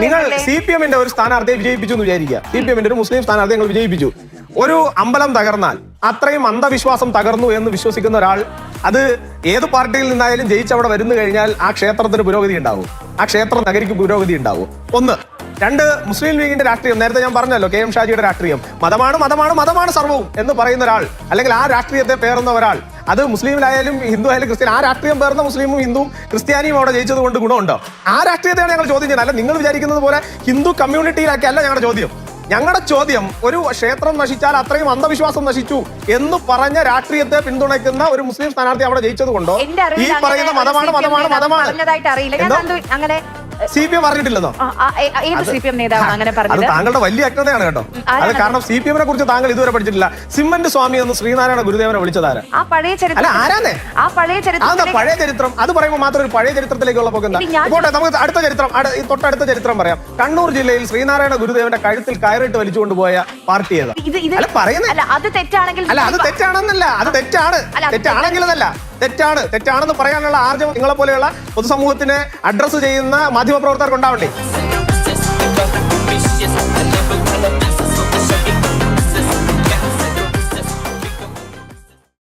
നിങ്ങൾ CPM-ന്റെ ഒരു സ്ഥാനാർത്ഥിയെ വിജയിപ്പിച്ചു എന്ന് വിചാരിക്കുക. CPM-ന്റെ ഒരു മുസ്ലിം സ്ഥാനാർത്ഥിയെ നിങ്ങൾ വിജയിപ്പിച്ചു. ഒരു അമ്പലം തകർന്നാൽ അത്രയും അന്ധവിശ്വാസം തകർന്നു എന്ന് വിശ്വസിക്കുന്ന ഒരാൾ അത് ഏത് പാർട്ടിയിൽ നിന്നായാലും ജയിച്ചവിടെ വരുന്നു കഴിഞ്ഞാൽ ആ ക്ഷേത്രത്തിന് പുരോഗതി ഉണ്ടാവും, ആ ക്ഷേത്ര നഗരിക്ക് പുരോഗതി ഉണ്ടാവും. ഒന്ന്. രണ്ട്, മുസ്ലിം ലീഗിന്റെ രാഷ്ട്രീയം, നേരത്തെ ഞാൻ പറഞ്ഞല്ലോ KM ഷാജിയുടെ രാഷ്ട്രീയം, മതമാണ് മതമാണ് മതമാണ് സർവ്വവും എന്ന് പറയുന്ന ഒരാൾ, അല്ലെങ്കിൽ ആ രാഷ്ട്രീയത്തെ പേറുന്ന ഒരാൾ, അത് മുസ്ലിമിലായാലും ഹിന്ദു ആയാലും ക്രിസ്ത്യൻ, ആ രാഷ്ട്രീയം പേർന്ന മുസ്ലിമും ഹിന്ദുവും ക്രിസ്ത്യാനിയും അവിടെ ജയിച്ചത് കൊണ്ട് ഗുണമുണ്ടോ? ആ രാഷ്ട്രീയത്തെയാണ് ഞങ്ങൾ ചോദ്യം ചെയ്യുന്നത്. അല്ല നിങ്ങൾ വിചാരിക്കുന്നത് പോലെ ഹിന്ദു കമ്മ്യൂണിറ്റിയിലാക്കി അല്ല ഞങ്ങളുടെ ചോദ്യം. ഞങ്ങളുടെ ചോദ്യം, ഒരു ക്ഷേത്രം നശിച്ചാൽ അത്രയും അന്ധവിശ്വാസം നശിച്ചു എന്ന് പറഞ്ഞ രാഷ്ട്രീയത്തെ പിന്തുണയ്ക്കുന്ന ഒരു മുസ്ലിം സ്ഥാനാർത്ഥി അവിടെ ജയിച്ചത് കൊണ്ടോ ഈ പറയുന്ന മതമാണ് മതമാണ് മതമാണ് CPM അറിഞ്ഞിട്ടില്ലെന്നോ? അത് താങ്കളുടെ വലിയ അജ്ഞതയാണ് കേട്ടോ. അത് കാരണം CPM-നെ കുറിച്ച് താങ്കൾ ഇതുവരെ പഠിച്ചിട്ടില്ല. സിമന്റ് സ്വാമി എന്ന് ശ്രീനാരായണ ഗുരുദേവനെ വിളിച്ചതാരാ? അല്ല ആരാന്നേ? പഴയ ചരിത്രം അത് പറയുമ്പോൾ മാത്രം ഒരു പഴയ ചരിത്രത്തിലേക്കുള്ള പോക്ക് എന്താ? പോട്ടെ, നമുക്ക് അടുത്ത ചരിത്രം, തൊട്ടടുത്ത ചരിത്രം പറയാം. കണ്ണൂർ ജില്ലയിൽ ശ്രീനാരായണ ഗുരുദേവന്റെ കഴുത്തിൽ കയറിട്ട് വലിച്ചുകൊണ്ടുപോയ പാർട്ടി ഏതാ? അല്ല പറയുന്നത് അല്ല, അത് തെറ്റാണെന്നല്ല, അത് തെറ്റാണ്, തെറ്റാണെങ്കിലതല്ല, തെറ്റാണെന്ന് പറയാനുള്ള ആർജവം നിങ്ങളെ പോലെയുള്ള പൊതുസമൂഹത്തിനെ അഡ്രസ് ചെയ്യുന്ന മാധ്യമപ്രവർത്തകർക്ക് ഉണ്ടാവണ്ടേ?